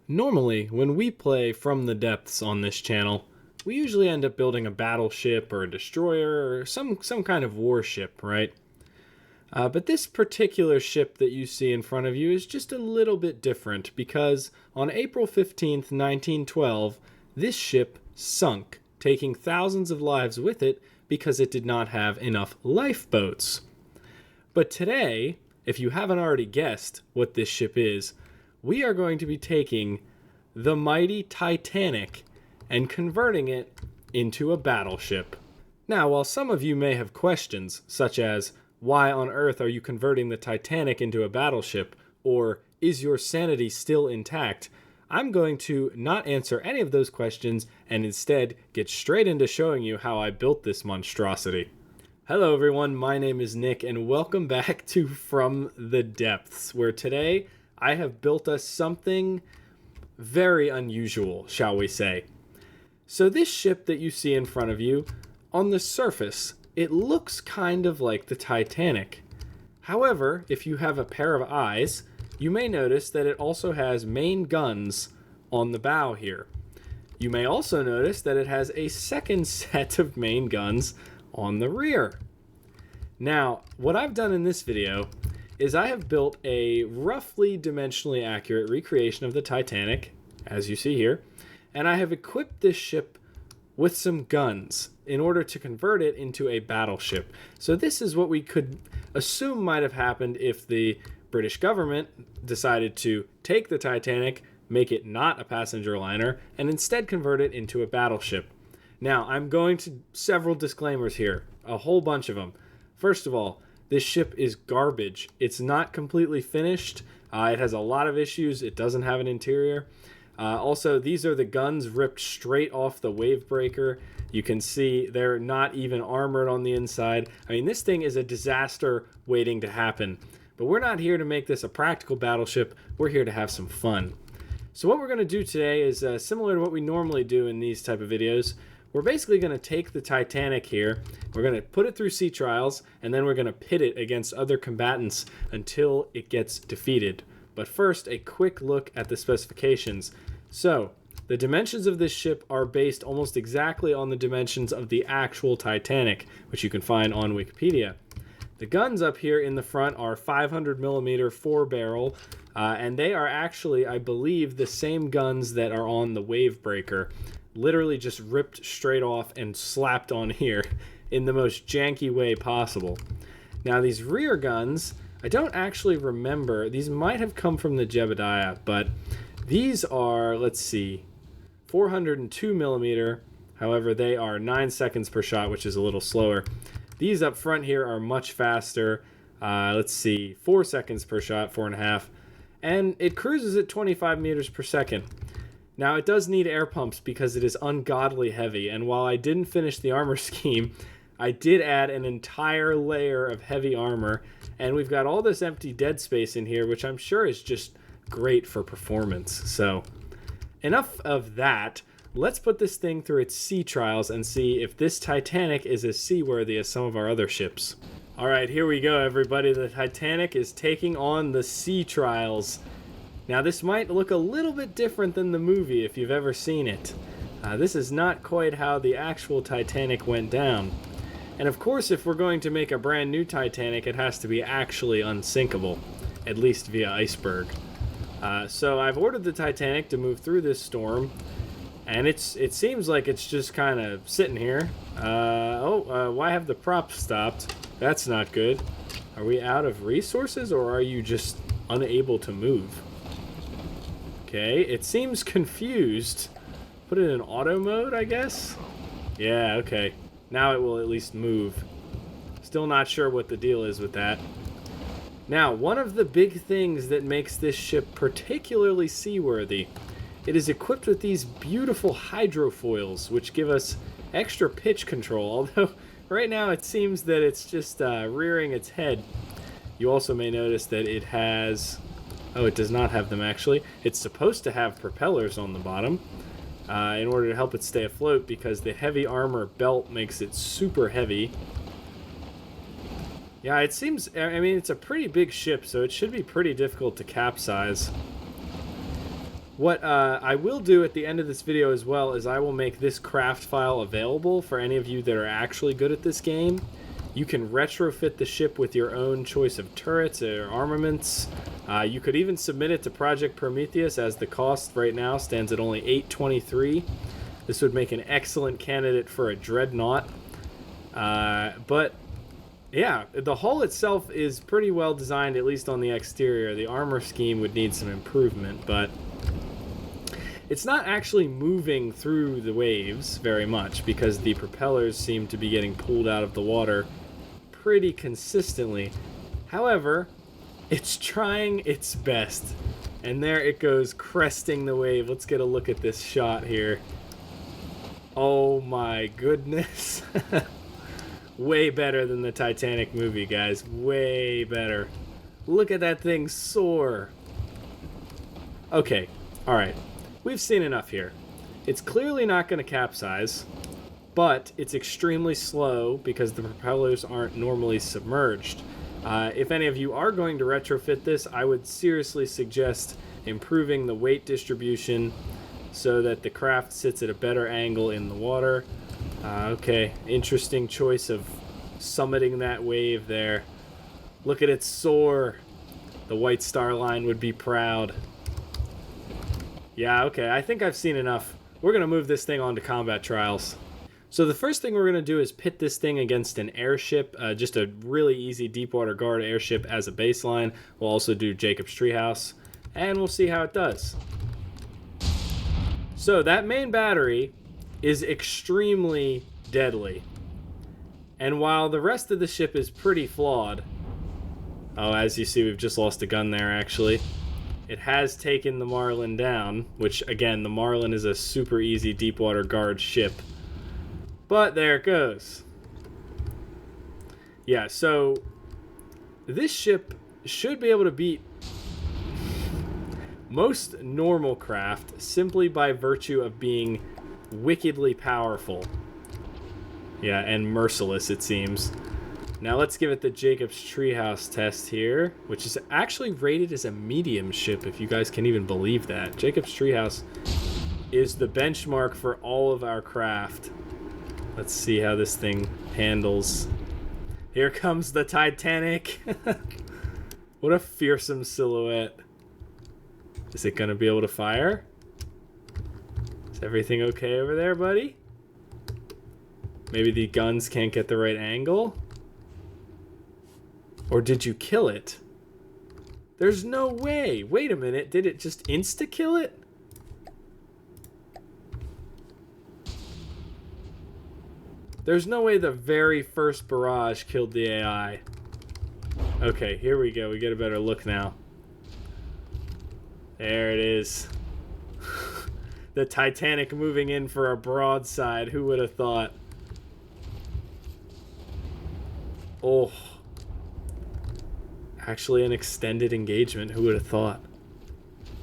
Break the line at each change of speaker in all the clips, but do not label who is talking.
Normally, when we play From the Depths on this channel, we usually end up building a battleship or a destroyer or some kind of warship, right? But this particular ship that you see in front of you is just a little bit different because on April 15th, 1912, this ship sunk, taking thousands of lives with it because it did not have enough lifeboats. But today, if you haven't already guessed what this ship is, we are going to be taking the mighty Titanic and converting it into a battleship. Now, while some of you may have questions, such as, why on earth are you converting the Titanic into a battleship? Or, is your sanity still intact? I'm going to not answer any of those questions and instead get straight into showing you how I built this monstrosity. Hello everyone, my name is Nick and welcome back to From the Depths, where today I have built us something very unusual, shall we say. So this ship that you see in front of you, on the surface, it looks kind of like the Titanic. However, if you have a pair of eyes, you may notice that it also has main guns on the bow here. You may also notice that it has a second set of main guns on the rear. Now, what I've done in this video is I have built a roughly dimensionally accurate recreation of the Titanic, as you see here, and I have equipped this ship with some guns in order to convert it into a battleship. So this is what we could assume might have happened if the British government decided to take the Titanic, make it not a passenger liner, and instead convert it into a battleship. Now, I'm going to several disclaimers here, a whole bunch of them. First of all, this ship is garbage. It's not completely finished. It has a lot of issues. It doesn't have an interior. Also, these are the guns ripped straight off the wave breaker. You can see they're not even armored on the inside. I mean, this thing is a disaster waiting to happen. But we're not here to make this a practical battleship. We're here to have some fun. So what we're going to do today is similar to what we normally do in these type of videos. We're basically going to take the Titanic here, we're going to put it through sea trials, and then we're going to pit it against other combatants until it gets defeated. But first, a quick look at the specifications. So, the dimensions of this ship are based almost exactly on the dimensions of the actual Titanic, which you can find on Wikipedia. The guns up here in the front are 500 millimeter 4-barrel, and they are actually, I believe, the same guns that are on the wave breaker. Literally just ripped straight off and slapped on here in the most janky way possible. Now these rear guns, I don't actually remember. These might have come from the Jebediah, but these are, let's see, 402 millimeter. However, they are 9 seconds per shot, which is a little slower. These up front here are much faster. Let's see, 4 seconds per shot, 4.5. And it cruises at 25 meters per second. Now, it does need air pumps because it is ungodly heavy, and while I didn't finish the armor scheme, I did add an entire layer of heavy armor, and we've got all this empty dead space in here, which I'm sure is just great for performance. So, enough of that. Let's put this thing through its sea trials and see if this Titanic is as seaworthy as some of our other ships. Alright, here we go, everybody. The Titanic is taking on the sea trials. Now this might look a little bit different than the movie if you've ever seen it. This is not quite how the actual Titanic went down. And of course, if we're going to make a brand new Titanic, it has to be actually unsinkable, at least via iceberg. So I've ordered the Titanic to move through this storm, and it seems like it's just kind of sitting here. Why have the props stopped? That's not good. Are we out of resources, or are you just unable to move? Okay, it seems confused. Put it in auto mode, I guess? Yeah, okay. Now it will at least move. Still not sure what the deal is with that. Now, one of the big things that makes this ship particularly seaworthy, it is equipped with these beautiful hydrofoils, which give us extra pitch control, although right now it seems that it's just rearing its head. You also may notice that it has... Oh, it does not have them, actually. It's supposed to have propellers on the bottom in order to help it stay afloat because the heavy armor belt makes it super heavy. Yeah, it seems... I mean, it's a pretty big ship, so it should be pretty difficult to capsize. What I will do at the end of this video as well is I will make this craft file available for any of you that are actually good at this game. You can retrofit the ship with your own choice of turrets or armaments. You could even submit it to Project Prometheus, as the cost right now stands at only $823. This would make an excellent candidate for a dreadnought. But yeah, the hull itself is pretty well designed, at least on the exterior. The armor scheme would need some improvement, but it's not actually moving through the waves very much because the propellers seem to be getting pulled out of the water pretty consistently. However, it's trying its best. And there it goes, cresting the wave. Let's get a look at this shot here. Oh my goodness. Way better than the Titanic movie, guys. Way better. Look at that thing soar. Okay, alright. We've seen enough here. It's clearly not going to capsize, but it's extremely slow because the propellers aren't normally submerged. If any of you are going to retrofit this, I would seriously suggest improving the weight distribution so that the craft sits at a better angle in the water. Okay, interesting choice of summiting that wave there. Look at it soar. The White Star Line would be proud. Yeah, okay, I think I've seen enough. We're going to move this thing on to combat trials. So the first thing we're going to do is pit this thing against an airship, just a really easy Deepwater Guard airship as a baseline. We'll also do Jacob's Treehouse, and we'll see how it does. So that main battery is extremely deadly. And while the rest of the ship is pretty flawed... Oh, as you see, we've just lost a gun there, actually. It has taken the Marlin down, which, again, the Marlin is a super easy Deepwater Guard ship. But there it goes. Yeah, so this ship should be able to beat most normal craft simply by virtue of being wickedly powerful. Yeah, and merciless, it seems. Now let's give it the Jacob's Treehouse test here, which is actually rated as a medium ship, if you guys can even believe that. Jacob's Treehouse is the benchmark for all of our craft. Let's see how this thing handles. Here comes the Titanic. What a fearsome silhouette. Is it going to be able to fire? Is everything okay over there, buddy? Maybe the guns can't get the right angle? Or did you kill it? There's no way. Wait a minute. Did it just insta-kill it? There's no way the very first barrage killed the AI. Okay, here we go. We get a better look now. There it is. The Titanic moving in for a broadside. Who would have thought? Oh. Actually an extended engagement. Who would have thought?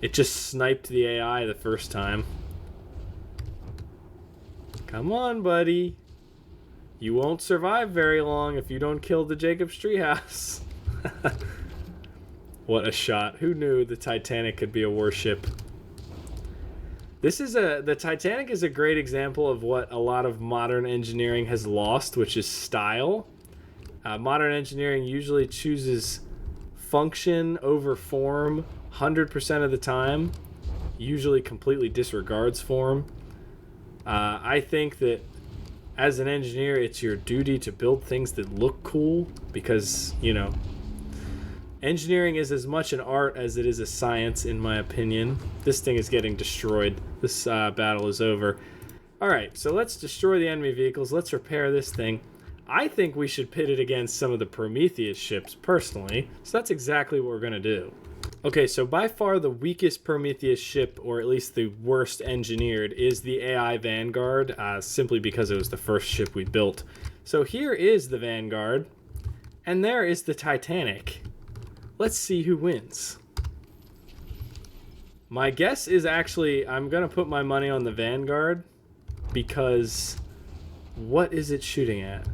It just sniped the AI the first time. Come on, buddy. You won't survive very long if you don't kill the Jacob's Treehouse. What a shot. Who knew the Titanic could be a warship? The Titanic is a great example of what a lot of modern engineering has lost, which is style. Modern engineering usually chooses function over form 100% of the time, usually completely disregards form. I think that as an engineer, it's your duty to build things that look cool because, you know, engineering is as much an art as it is a science, in my opinion. This thing is getting destroyed. This battle is over. Alright, so let's destroy the enemy vehicles. Let's repair this thing. I think we should pit it against some of the Prometheus ships, personally. So that's exactly what we're going to do. Okay, so by far the weakest Prometheus ship, or at least the worst engineered, is the AI Vanguard, simply because it was the first ship we built. So here is the Vanguard, and there is the Titanic. Let's see who wins. My guess is actually, I'm going to put my money on the Vanguard, because what is it shooting at?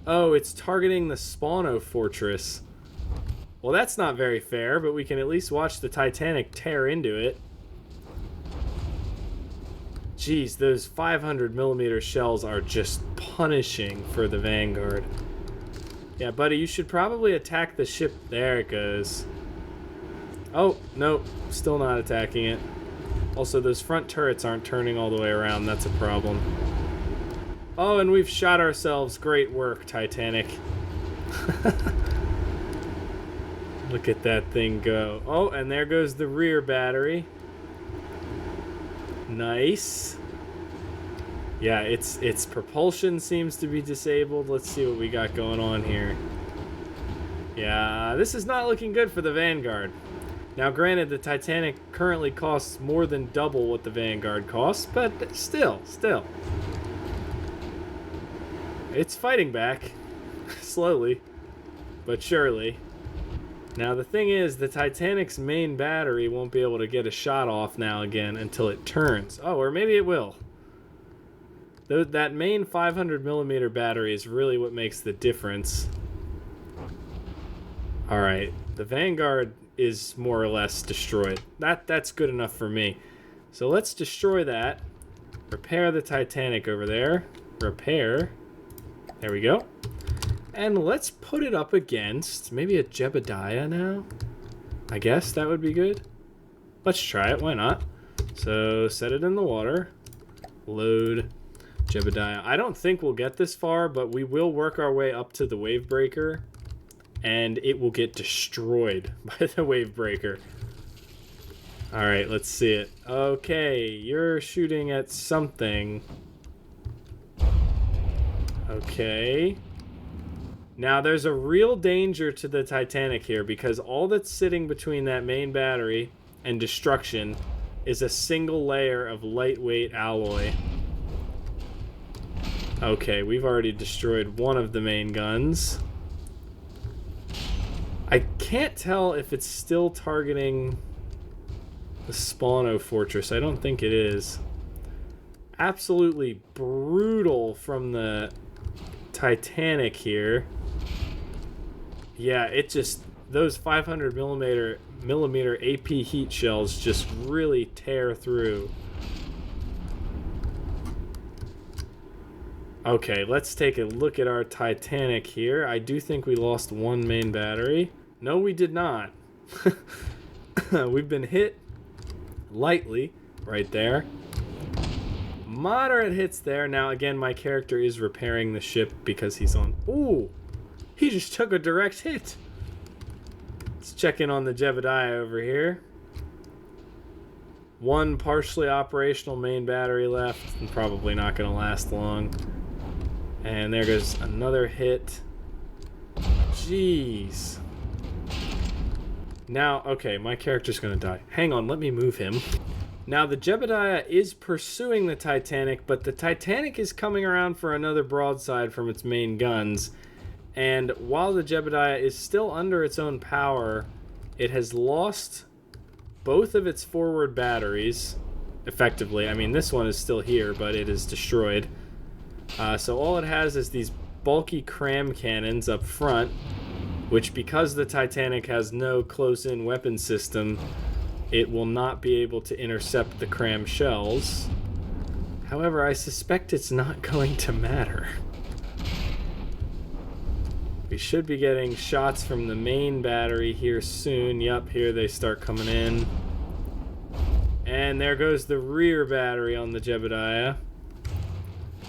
Oh, it's targeting the Spawno Fortress. Well, that's not very fair, but we can at least watch the Titanic tear into it. Geez, those 500mm shells are just punishing for the Vanguard. Yeah, buddy, you should probably attack the ship. There it goes. Oh, no, still not attacking it. Also, those front turrets aren't turning all the way around. That's a problem. Oh, and we've shot ourselves. Great work, Titanic. Look at that thing go. Oh, and there goes the rear battery. Nice. Yeah, its propulsion seems to be disabled. Let's see what we got going on here. Yeah, this is not looking good for the Vanguard. Now, granted, the Titanic currently costs more than double what the Vanguard costs, but still. It's fighting back. Slowly, but surely. Now, the thing is, the Titanic's main battery won't be able to get a shot off now again until it turns. Oh, or maybe it will. That main 500mm battery is really what makes the difference. Alright, the Vanguard is more or less destroyed. That's good enough for me. So let's destroy that. Repair the Titanic over there. Repair. There we go. And let's put it up against maybe a Jebediah now. I guess that would be good. Let's try it, why not? So set it in the water. Load Jebediah. I don't think we'll get this far, but we will work our way up to the wave breaker. And it will get destroyed by the wave breaker. Alright, let's see it. Okay, you're shooting at something. Okay. Now, there's a real danger to the Titanic here because all that's sitting between that main battery and destruction is a single layer of lightweight alloy. Okay, we've already destroyed one of the main guns. I can't tell if it's still targeting the Spawno Fortress. I don't think it is. Absolutely brutal from the Titanic here. Yeah, it just, those 500mm AP heat shells just really tear through. Okay, let's take a look at our Titanic here. I do think we lost one main battery. No, we did not. We've been hit lightly right there. Moderate hits there. Now, again, my character is repairing the ship because he's on... Ooh! He just took a direct hit. Let's check in on the Jebediah over here. One partially operational main battery left. And probably not going to last long. And there goes another hit. Jeez. Now, okay, my character's going to die. Hang on, let me move him. Now, the Jebediah is pursuing the Titanic, but the Titanic is coming around for another broadside from its main guns. And while the Jebediah is still under its own power, it has lost both of its forward batteries, effectively. I mean, this one is still here, but it is destroyed. So all it has is these bulky cram cannons up front, which, because the Titanic has no close-in weapon system, it will not be able to intercept the cram shells. However, I suspect it's not going to matter. We should be getting shots from the main battery here soon. Yup, here they start coming in. And there goes the rear battery on the Jebediah.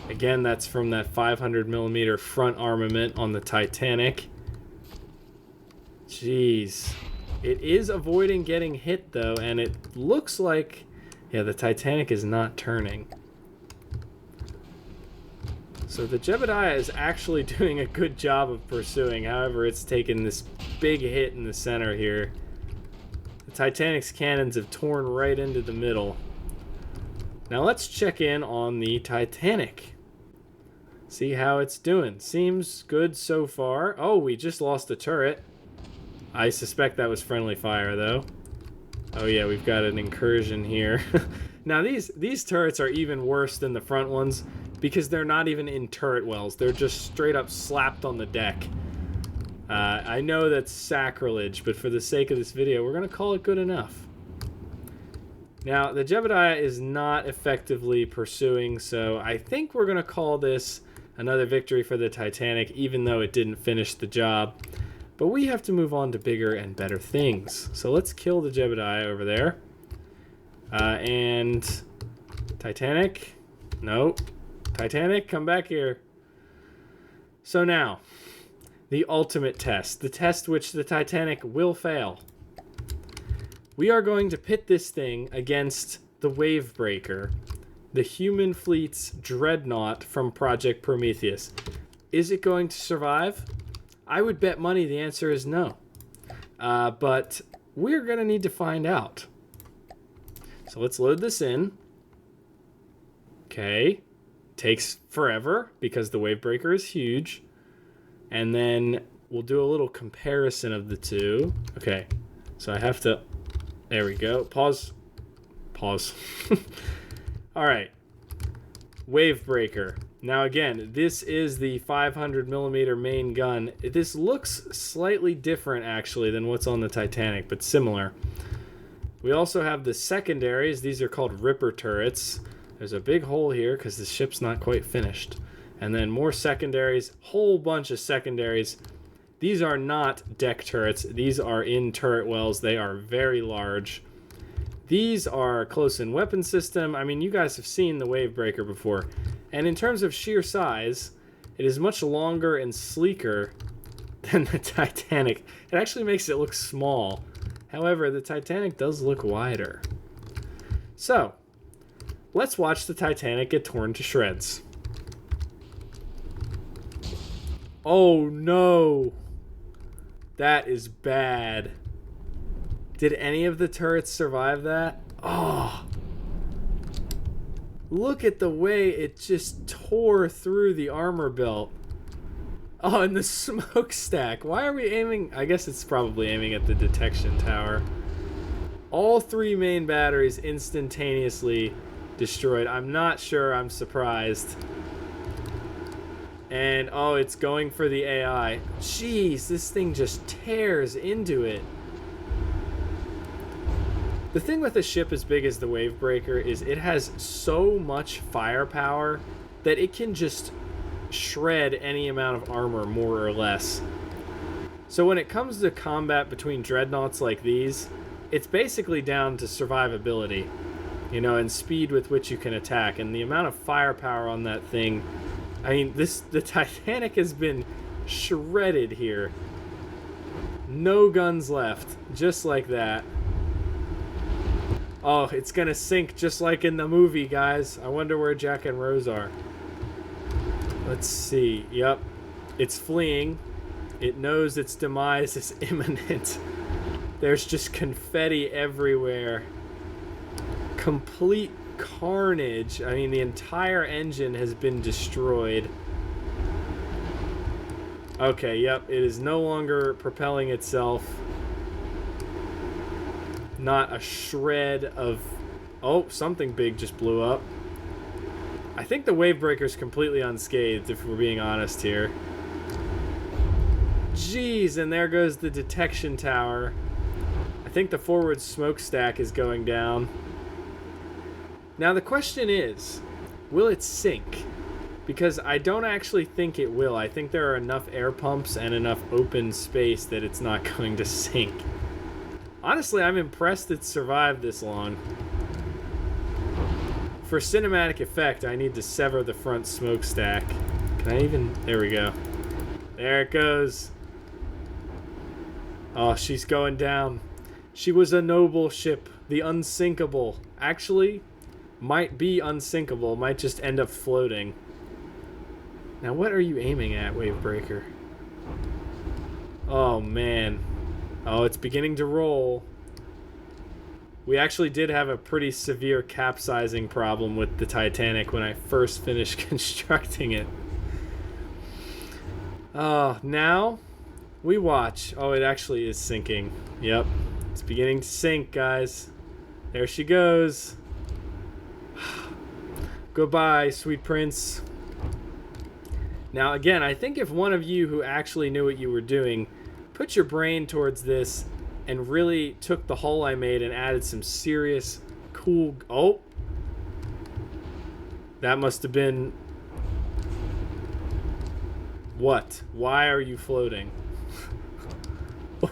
Again, that's from that 500mm front armament on the Titanic. Jeez. It is avoiding getting hit, though, and it looks like... Yeah, the Titanic is not turning. So the Jebediah is actually doing a good job of pursuing. However, it's taken this big hit in the center here. The Titanic's cannons have torn right into the middle. Now let's check in on the Titanic. See how it's doing. Seems good so far. Oh, we just lost a turret. I suspect that was friendly fire, though. Oh yeah, we've got an incursion here. Now these turrets are even worse than the front ones because they're not even in turret wells. They're just straight up slapped on the deck. I know that's sacrilege, but for the sake of this video, we're going to call it good enough. Now, the Jebediah is not effectively pursuing, so I think we're going to call this another victory for the Titanic, even though it didn't finish the job. But we have to move on to bigger and better things. So let's kill the Jebediah over there. And Titanic? No. Titanic, come back here. So now, the ultimate test. The test which the Titanic will fail. We are going to pit this thing against the Wavebreaker, the human fleet's dreadnought from Project Prometheus. Is it going to survive? I would bet money the answer is no. But we're going to need to find out. So let's load this in. Okay. Takes forever because the Wavebreaker is huge. And then we'll do a little comparison of the two. Okay. So I have to... There we go. Pause. Pause. All right. Wavebreaker. Now again, this is the 500 millimeter main gun. This looks slightly different actually than what's on the Titanic, but similar. We also have the secondaries. These are called Ripper turrets. There's a big hole here because the ship's not quite finished. And then more secondaries, whole bunch of secondaries. These are not deck turrets. These are in turret wells. They are very large. These are close-in weapon system. I mean, you guys have seen the Wavebreaker before. And in terms of sheer size, it is much longer and sleeker than the Titanic. It actually makes it look small. However, the Titanic does look wider. So, let's watch the Titanic get torn to shreds. Oh no! That is bad. Did any of the turrets survive that? Oh! Look at the way it just tore through the armor belt. Oh, and the smokestack. Why are we aiming? I guess it's probably aiming at the detection tower. All three main batteries instantaneously destroyed. I'm not sure I'm surprised. And, oh, it's going for the AI. Jeez, this thing just tears into it. The thing with a ship as big as the Wavebreaker is it has so much firepower that it can just shred any amount of armor, more or less. So when it comes to combat between dreadnoughts like these, it's basically down to survivability, you know, and speed with which you can attack. And the amount of firepower on that thing... I mean, the Titanic has been shredded here. No guns left, just like that. Oh, it's gonna sink just like in the movie, guys. I wonder where Jack and Rose are. Let's see. Yep, it's fleeing. It knows its demise is imminent. There's just confetti everywhere. Complete carnage. I mean, the entire engine has been destroyed. Okay, yep, it is no longer propelling itself. Not a shred of... Oh, something big just blew up. I think the Wavebreaker's completely unscathed, if we're being honest here. Jeez, and there goes the detection tower. I think the forward smokestack is going down. Now the question is, will it sink? Because I don't actually think it will. I think there are enough air pumps and enough open space that it's not going to sink. Honestly, I'm impressed it survived this long. For cinematic effect, I need to sever the front smokestack. Can I even... There we go. There it goes. Oh, she's going down. She was a noble ship, the unsinkable. Actually... might be unsinkable, might just end up floating. Now what are you aiming at, Wavebreaker? Oh man. Oh, it's beginning to roll. We actually did have a pretty severe capsizing problem with the Titanic when I first finished constructing it. Oh, now we watch. Oh, it actually is sinking. Yep. It's beginning to sink, guys. There she goes. Goodbye, sweet prince. Now, again, I think if one of you who actually knew what you were doing put your brain towards this and really took the hull I made and added some serious cool... Oh! That must have been... What? Why are you floating?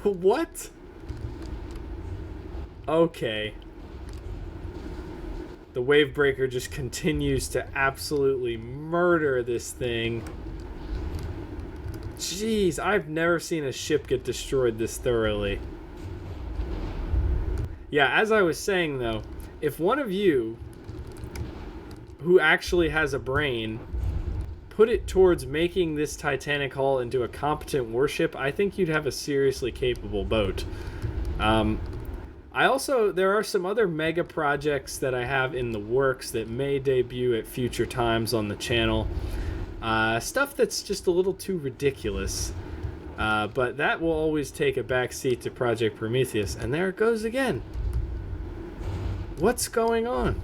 What? Okay. The wave breaker just continues to absolutely murder this thing. Jeez, I've never seen a ship get destroyed this thoroughly. Yeah, as I was saying though, if one of you who actually has a brain put it towards making this Titanic hull into a competent warship, I think you'd have a seriously capable boat. There are some other mega projects that I have in the works that may debut at future times on the channel. Stuff that's just a little too ridiculous. But that will always take a backseat to Project Prometheus. And there it goes again. What's going on?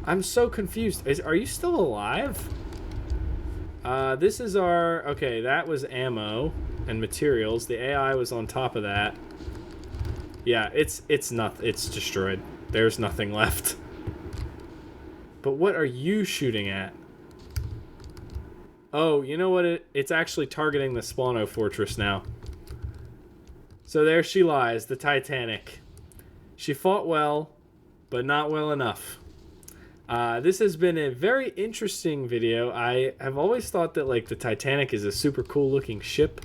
I'm so confused. Are you still alive? This is our... Okay, that was ammo and materials. The AI was on top of that. Yeah, it's destroyed. There's nothing left. But what are you shooting at? Oh, you know what? It's actually targeting the Spawno Fortress now. So there she lies, the Titanic. She fought well, but not well enough. This has been a very interesting video. I have always thought that like the Titanic is a super cool looking ship,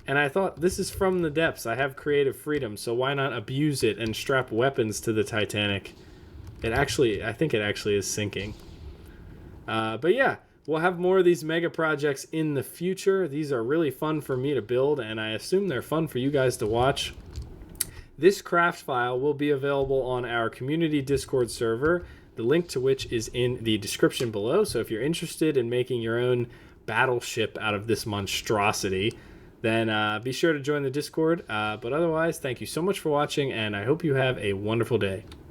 and I thought this is from the depths. I have creative freedom, so why not abuse it and strap weapons to the Titanic? I think it actually is sinking. But yeah, we'll have more of these mega projects in the future. These are really fun for me to build, and I assume they're fun for you guys to watch. This craft file will be available on our community Discord server, the link to which is in the description below. So if you're interested in making your own battleship out of this monstrosity, then be sure to join the Discord. But otherwise, thank you so much for watching, and I hope you have a wonderful day.